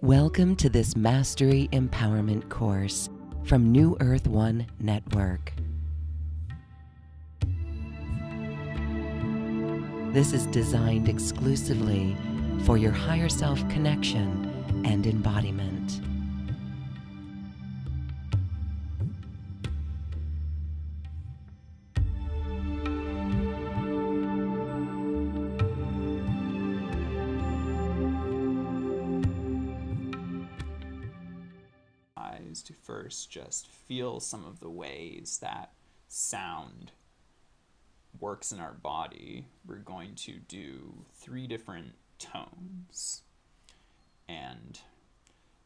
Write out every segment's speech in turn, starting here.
Welcome to this Mastery Empowerment course from New Earth One Network. This is designed exclusively for your higher self connection and embodiment. To first just feel some of the ways that sound works in our body. We're going to do 3 different tones, and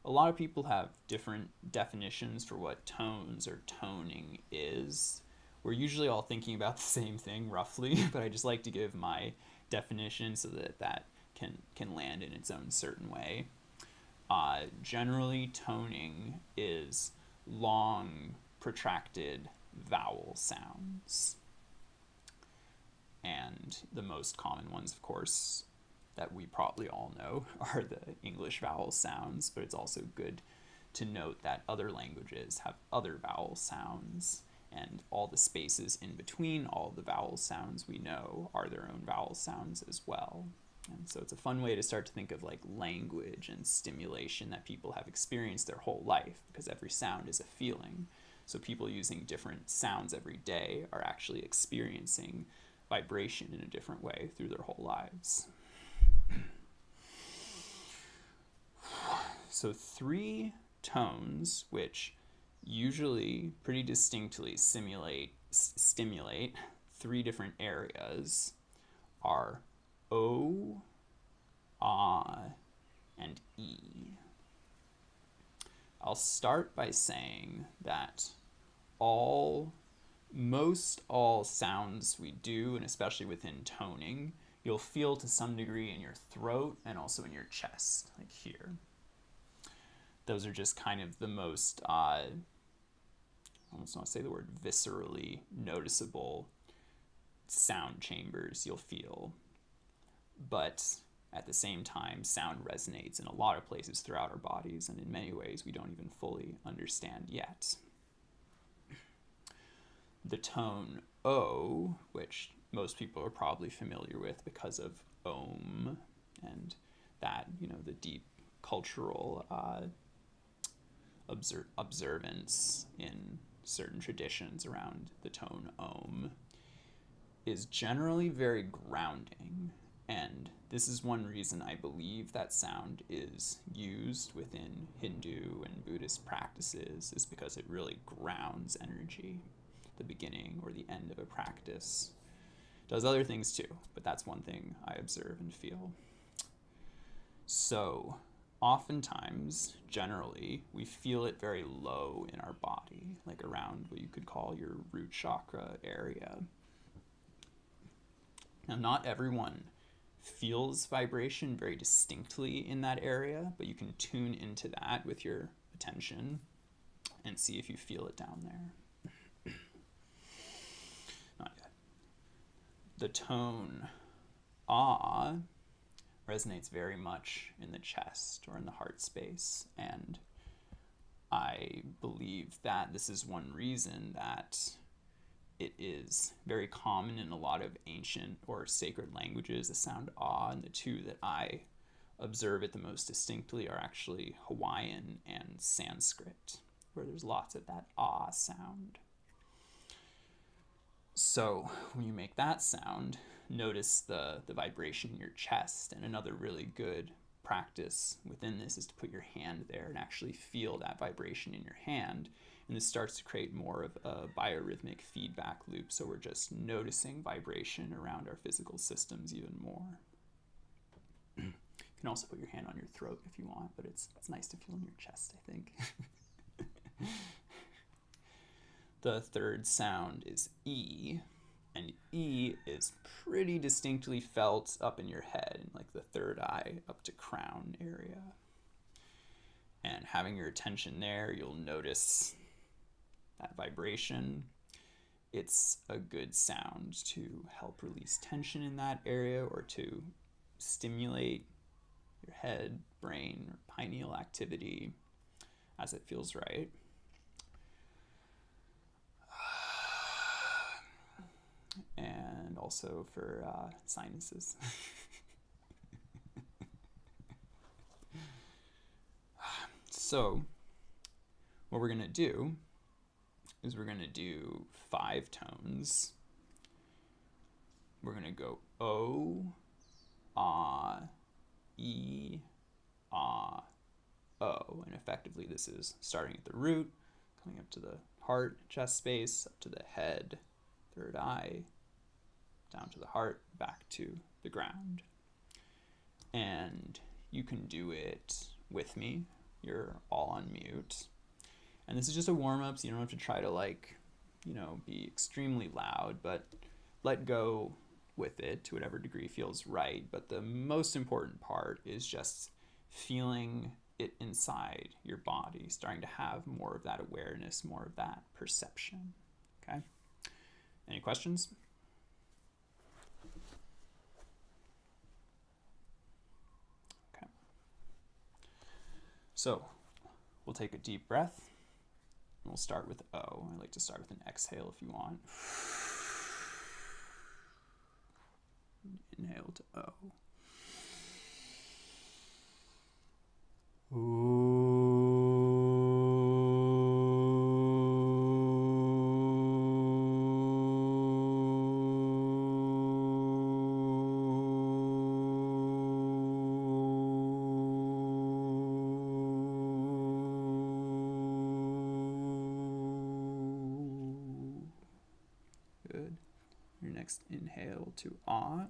a lot of people have different definitions for what tones or toning is. We're usually all thinking about the same thing roughly, but I just like to give my definition so that that can land in its own certain way. Generally, toning is long, protracted vowel sounds. And the most common ones, of course, that we probably all know are the English vowel sounds, but it's also good to note that other languages have other vowel sounds, and all the spaces in between all the vowel sounds we know are their own vowel sounds as well. And so it's a fun way to start to think of like language and stimulation that people have experienced their whole life, because every sound is a feeling. So people using different sounds every day are actually experiencing vibration in a different way through their whole lives. So 3 tones, which usually pretty distinctly stimulate 3 different areas, are O, Ah, and E. I'll start by saying that most all sounds we do, and especially within toning, you'll feel to some degree in your throat and also in your chest, like here. Those are just kind of the most, I almost want to say the word viscerally noticeable sound chambers you'll feel. But at the same time, sound resonates in a lot of places throughout our bodies, and in many ways we don't even fully understand yet. The tone O, which most people are probably familiar with because of Om, and that, the deep cultural observance in certain traditions around the tone Om, is generally very grounding. And this is one reason I believe that sound is used within Hindu and Buddhist practices, is because it really grounds energy, the beginning or the end of a practice. It does other things too, but that's one thing I observe and feel. So oftentimes, generally, we feel it very low in our body, like around what you could call your root chakra area. Now, not everyone feels vibration very distinctly in that area, but you can tune into that with your attention and see if you feel it down there. Not yet. The tone Ah resonates very much in the chest or in the heart space, and I believe that this is one reason that it is very common in a lot of ancient or sacred languages, the sound Ah, and the 2 that I observe it the most distinctly are actually Hawaiian and Sanskrit, where there's lots of that Ah sound. So when you make that sound, notice the vibration in your chest, and another really good practice within this is to put your hand there and actually feel that vibration in your hand. And this starts to create more of a biorhythmic feedback loop, so we're just noticing vibration around our physical systems even more. You can also put your hand on your throat if you want, but it's nice to feel in your chest, I think. The 3rd sound is E, and E is pretty distinctly felt up in your head, in like the 3rd eye up to crown area. And having your attention there, you'll notice that vibration. It's a good sound to help release tension in that area or to stimulate your head, brain, or pineal activity as it feels right. And also for sinuses. So what we're going to do is we're going to do 5 tones. We're going to go O, Ah, E, Ah, O. And effectively this is starting at the root, coming up to the heart, chest space, up to the head, third eye, down to the heart, back to the ground. And you can do it with me. You're all on mute. And this is just a warm-up, so you don't have to try to, like, you know, be extremely loud, but let go with it to whatever degree feels right. But the most important part is just feeling it inside your body, starting to have more of that awareness, more of that perception. Okay? Any questions? Okay. So we'll take a deep breath. And we'll start with O. I like to start with an exhale if you want. Inhale to O. Good. Your next inhale to Ah.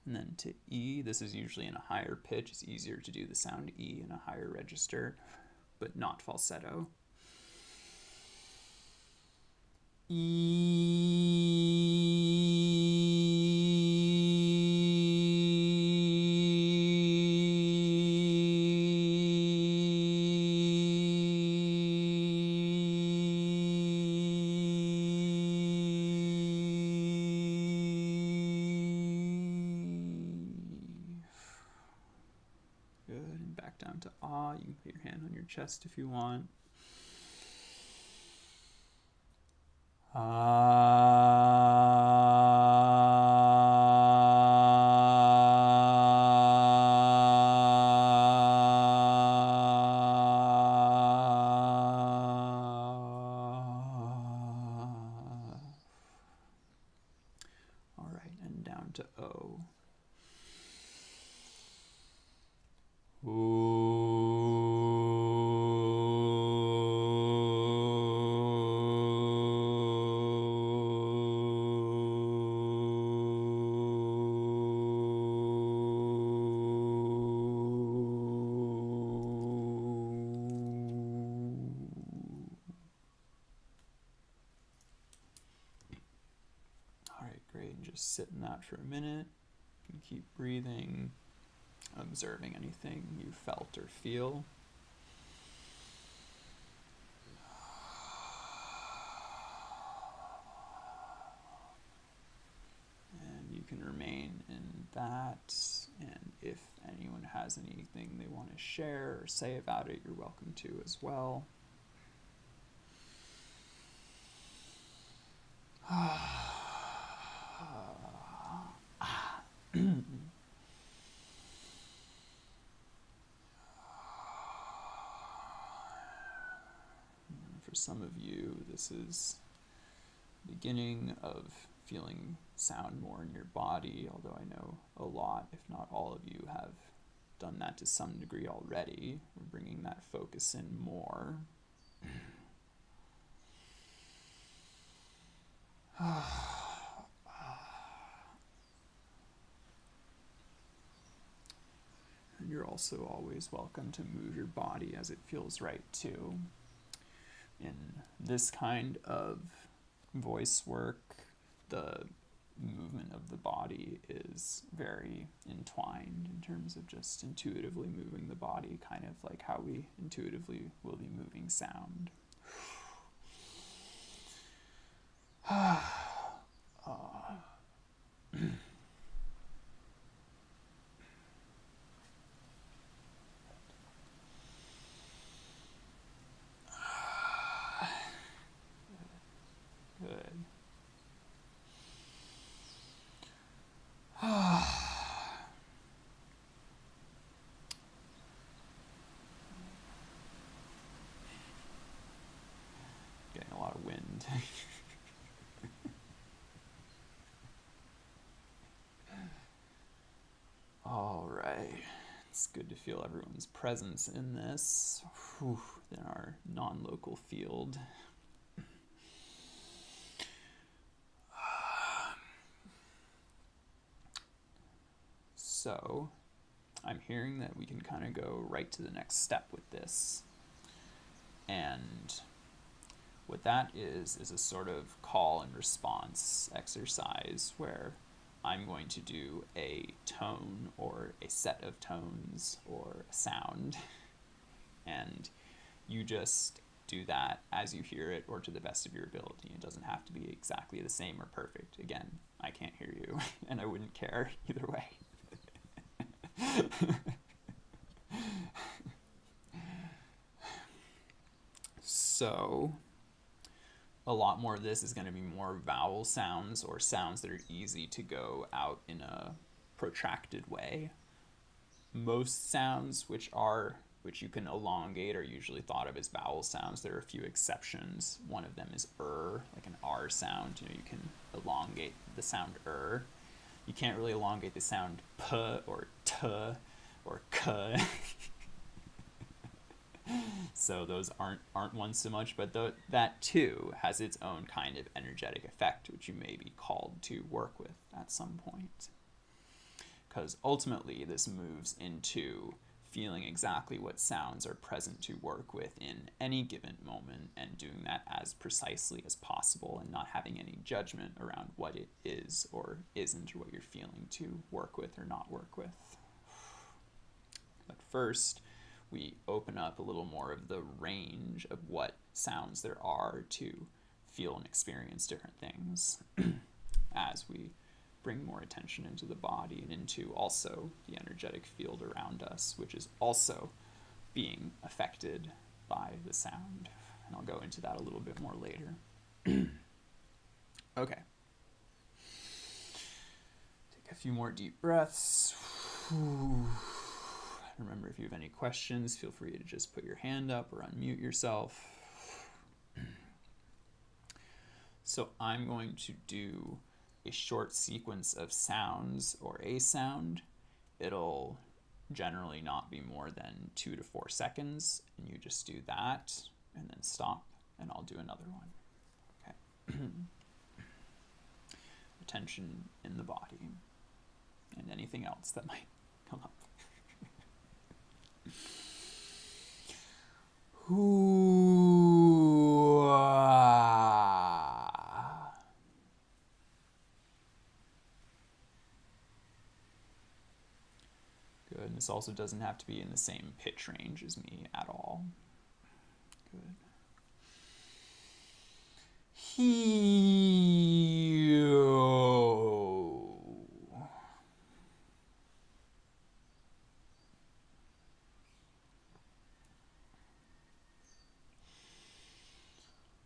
And then to E, this is usually in a higher pitch. It's easier to do the sound E in a higher register, but not falsetto. Good, and back down to Ah. You can put your hand on your chest if you want. All right, and down to O. Great, and just sit in that for a minute. You can keep breathing, observing anything you felt or feel. And you can remain in that, and if anyone has anything they want to share or say about it, you're welcome to as well. For some of you, this is the beginning of feeling sound more in your body, although I know a lot, if not all of you, have done that to some degree already. We're bringing that focus in more. And you're also always welcome to move your body as it feels right too. In this kind of voice work, the movement of the body is very entwined in terms of just intuitively moving the body, kind of like how we intuitively will be moving sound. Good. Getting a lot of wind. All right. It's good to feel everyone's presence in this, in our non-local field. So I'm hearing that we can kind of go right to the next step with this. And what that is a sort of call and response exercise where I'm going to do a tone or a set of tones or a sound, and you just do that as you hear it or to the best of your ability. It doesn't have to be exactly the same or perfect. Again, I can't hear you, and I wouldn't care either way. So a lot more of this is going to be more vowel sounds or sounds that are easy to go out in a protracted way. Most sounds which you can elongate are usually thought of as vowel sounds. There are a few exceptions. One of them is like an R sound. You can elongate the sound You can't really elongate the sound p or t or k. So those aren't ones so much, but that too has its own kind of energetic effect, which you may be called to work with at some point. Because ultimately this moves into feeling exactly what sounds are present to work with in any given moment and doing that as precisely as possible and not having any judgment around what it is or isn't or what you're feeling to work with or not work with. But first, we open up a little more of the range of what sounds there are to feel and experience different things as we bring more attention into the body and into also the energetic field around us, which is also being affected by the sound. And I'll go into that a little bit more later. Okay. Take a few more deep breaths. Remember, if you have any questions, feel free to just put your hand up or unmute yourself. So I'm going to do a short sequence of sounds or a sound. It'll generally not be more than 2 to 4 seconds, and you just do that and then stop, and I'll do another one. Okay. Attention in the body and anything else that might come up. Good. And this also doesn't have to be in the same pitch range as me at all. Good.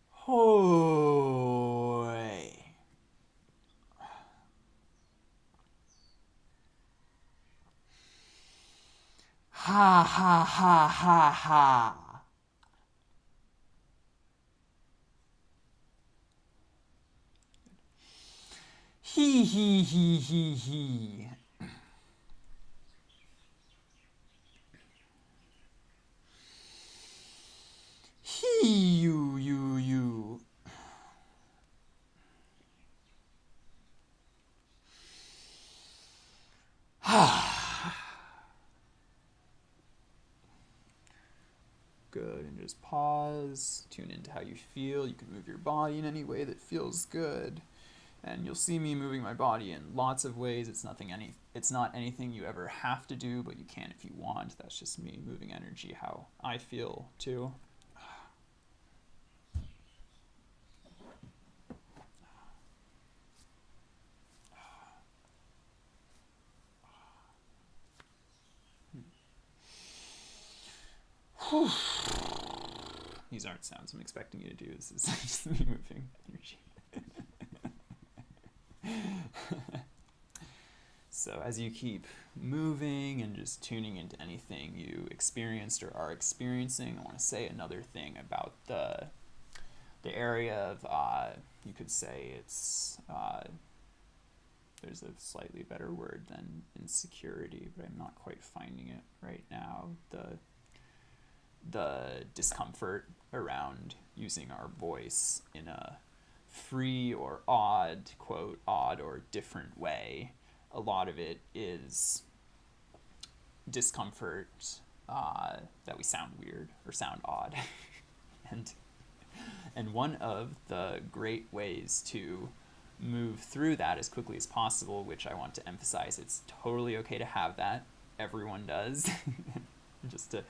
Hoy. Ha ha ha ha ha. He he he he he. He you you you. Good, and just pause, tune into how you feel. You can move your body in any way that feels good. And you'll see me moving my body in lots of ways. It's not anything you ever have to do, but you can if you want. That's just me moving energy how I feel too. These aren't sounds I'm expecting you to do. This is just me moving energy. So as you keep moving and just tuning into anything you experienced or are experiencing, I want to say another thing about the area of, you could say it's, there's a slightly better word than insecurity, but I'm not quite finding it right now. The discomfort around using our voice in a free or odd, quote, odd or different way. A lot of it is discomfort that we sound weird or sound odd. and one of the great ways to move through that as quickly as possible, which I want to emphasize, it's totally okay to have that. Everyone does. Just to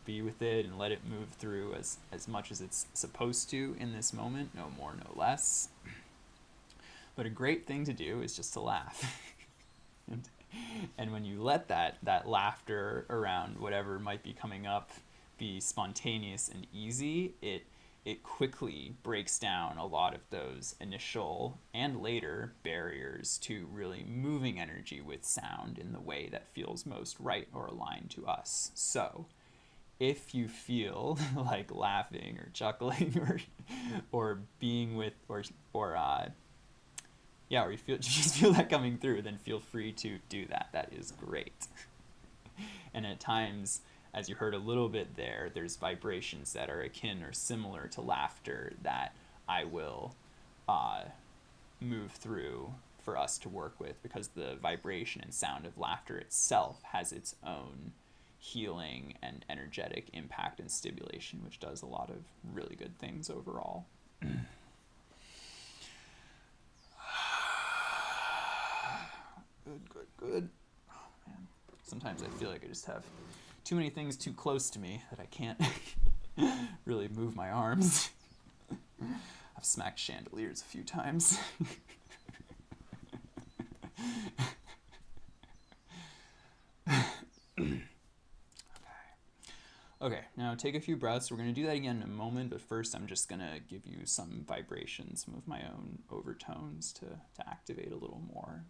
be with it and let it move through as much as it's supposed to in this moment, no more, no less. But a great thing to do is just to laugh. and when you let that laughter around whatever might be coming up be spontaneous and easy, it quickly breaks down a lot of those initial and later barriers to really moving energy with sound in the way that feels most right or aligned to us. So if you feel like laughing or chuckling or being with or you just feel that coming through, then feel free to do that. That is great. And at times, as you heard a little bit there, there's vibrations that are akin or similar to laughter that I will move through for us to work with, because the vibration and sound of laughter itself has its own healing and energetic impact and stimulation, which does a lot of really good things overall. Good. Oh, man. Sometimes I feel like I just have too many things too close to me that I can't really move my arms. I've smacked chandeliers a few times. Okay, now take a few breaths. We're going to do that again in a moment, but first I'm just going to give you some vibrations, some of my own overtones to activate a little more.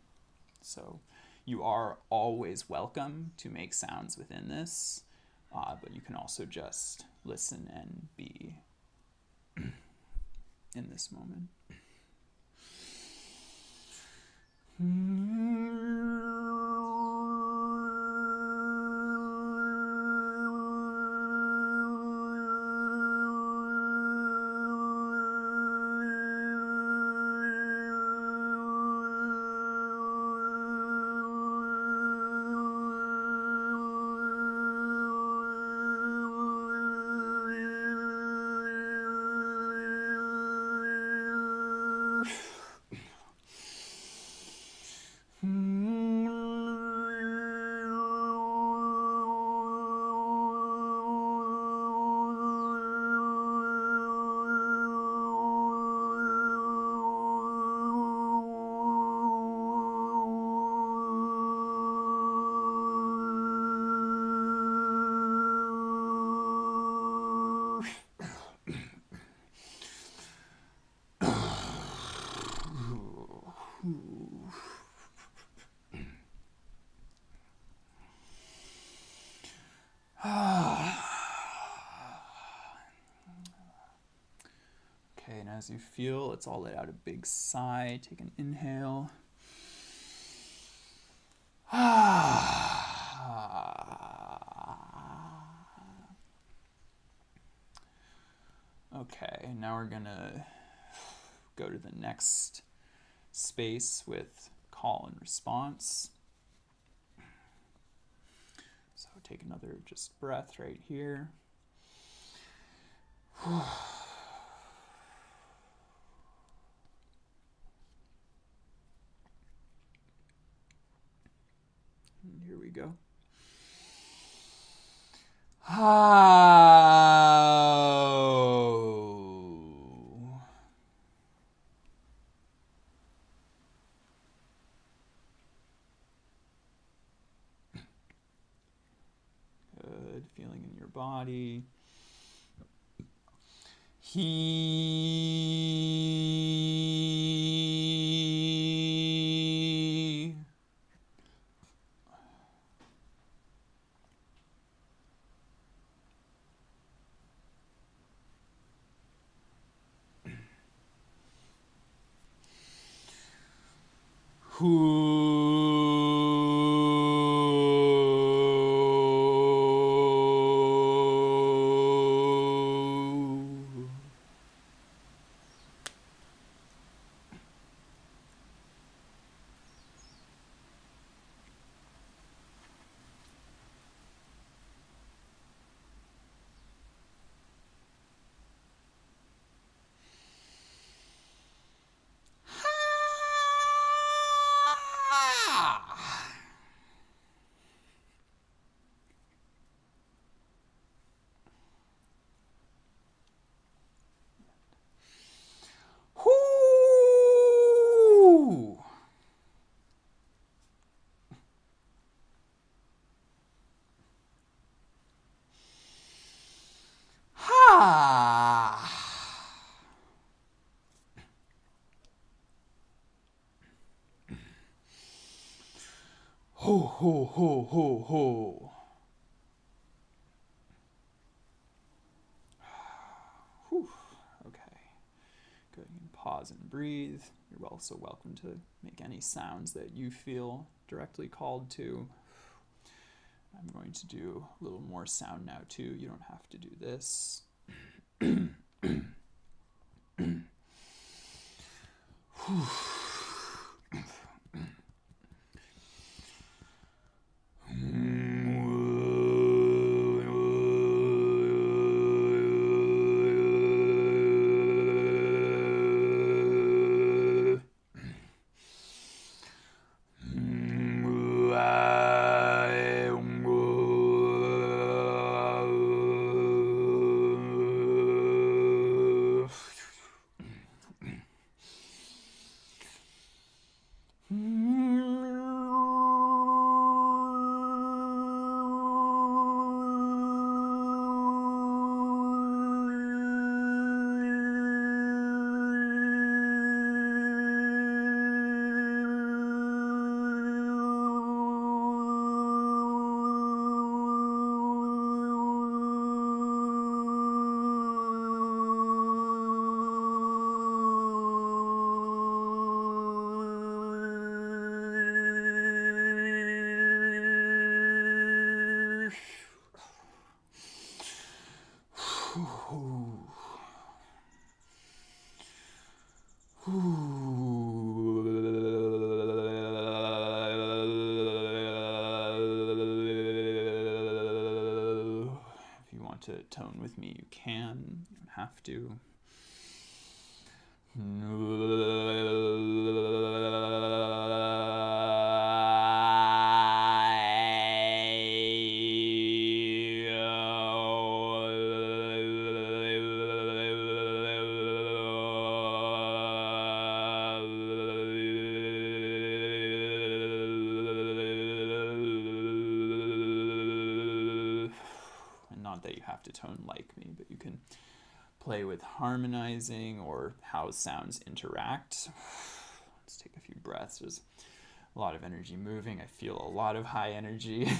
So you are always welcome to make sounds within this, but you can also just listen and be in this moment. Okay, and as you feel, let's all let out a big sigh. Take an inhale. Okay, now we're gonna go to the next space with call and response. So take another just breath right here. here we go. Good. Feeling in your body. He. Ho, ho, ho, ho, ho. Whew. Okay. Good. You can pause and breathe. You're also welcome to make any sounds that you feel directly called to. I'm going to do a little more sound now too. You don't have to do this. If you want to tone with me, you can. You don't have to. Not that you have to tone like me, but you can play with harmonizing or how sounds interact. Let's take a few breaths. There's a lot of energy moving. I feel a lot of high energy.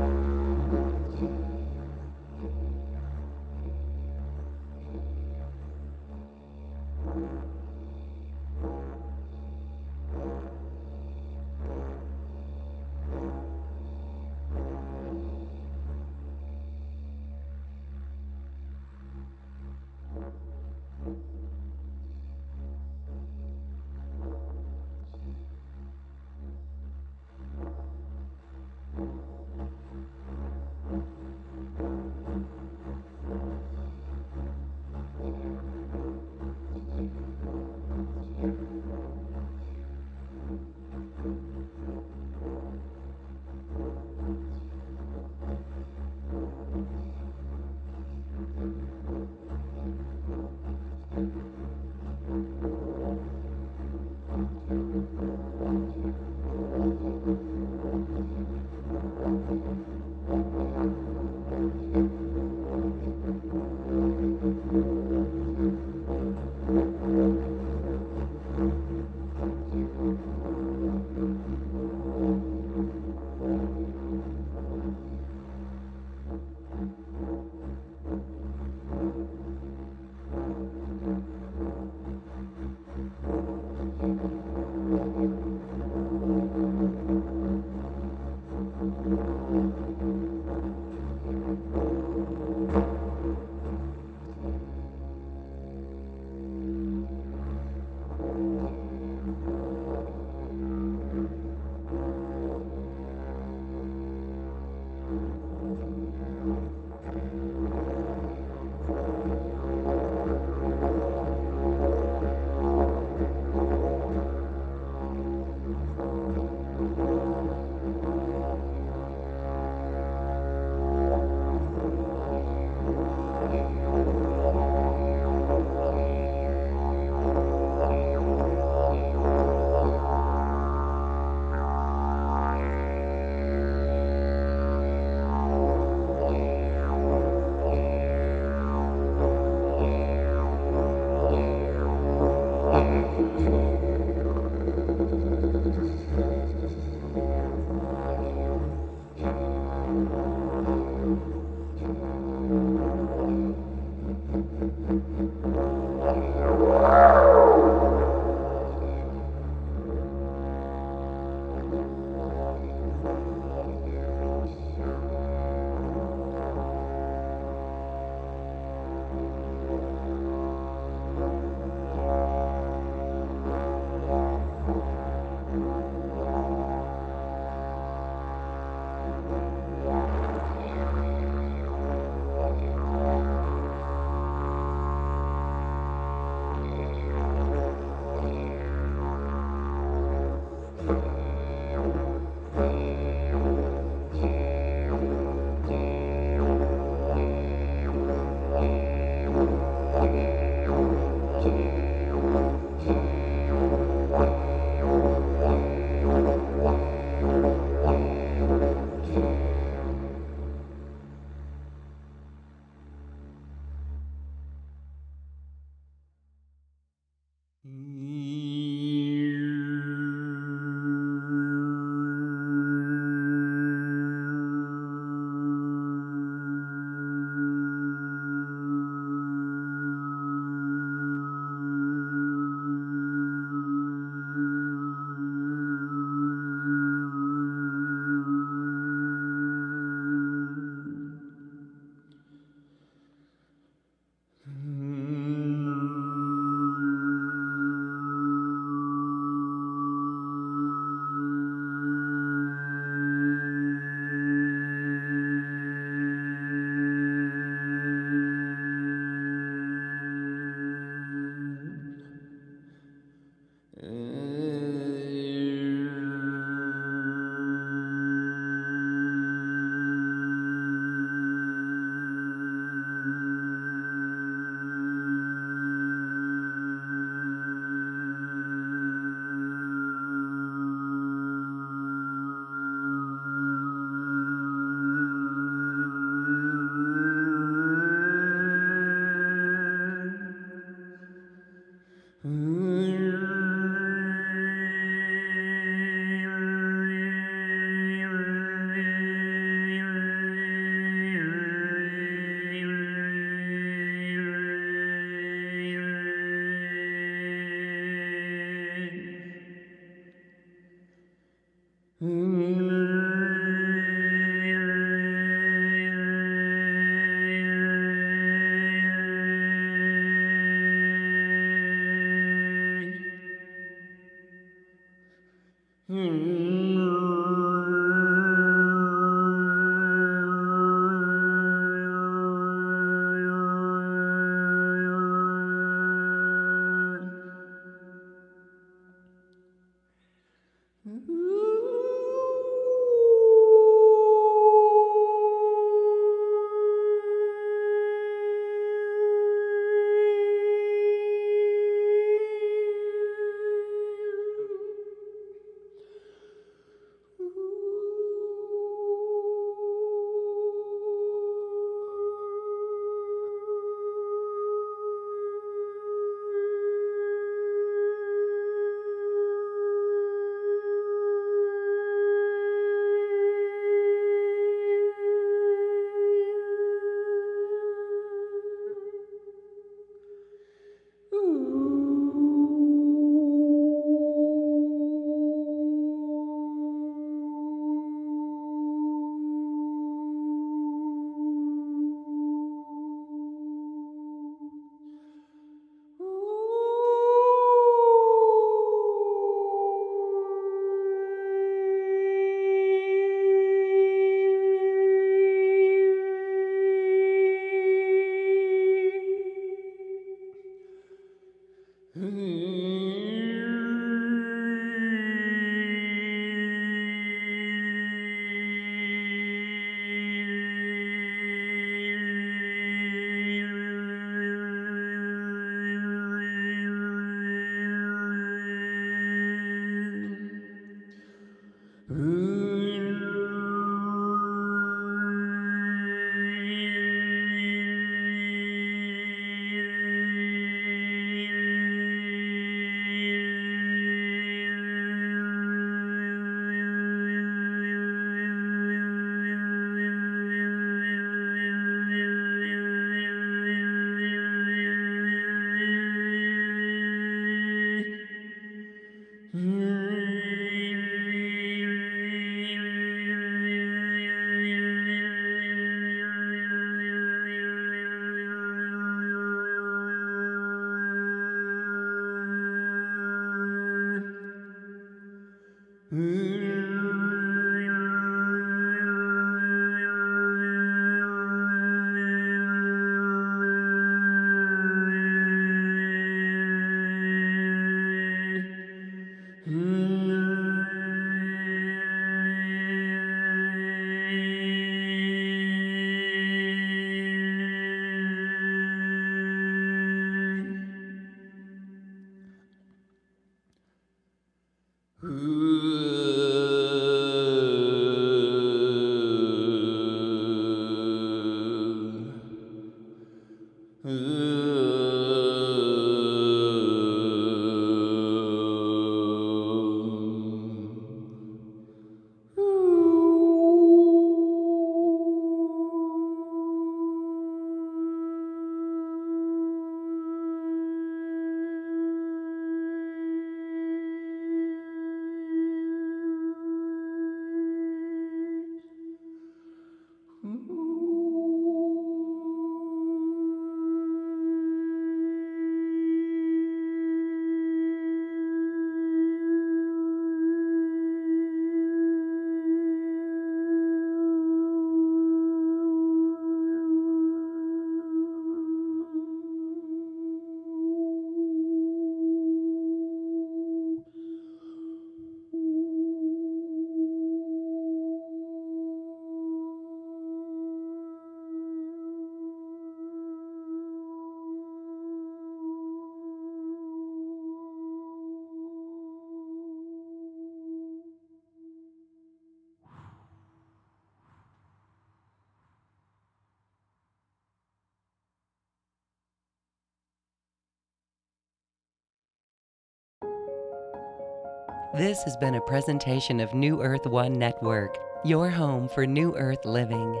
This has been a presentation of New Earth One Network, your home for New Earth living.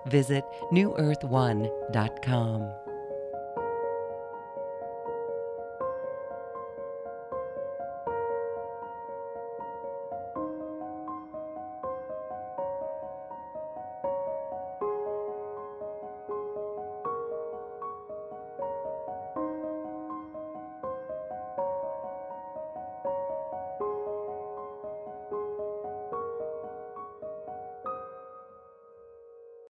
Visit newearth1.com.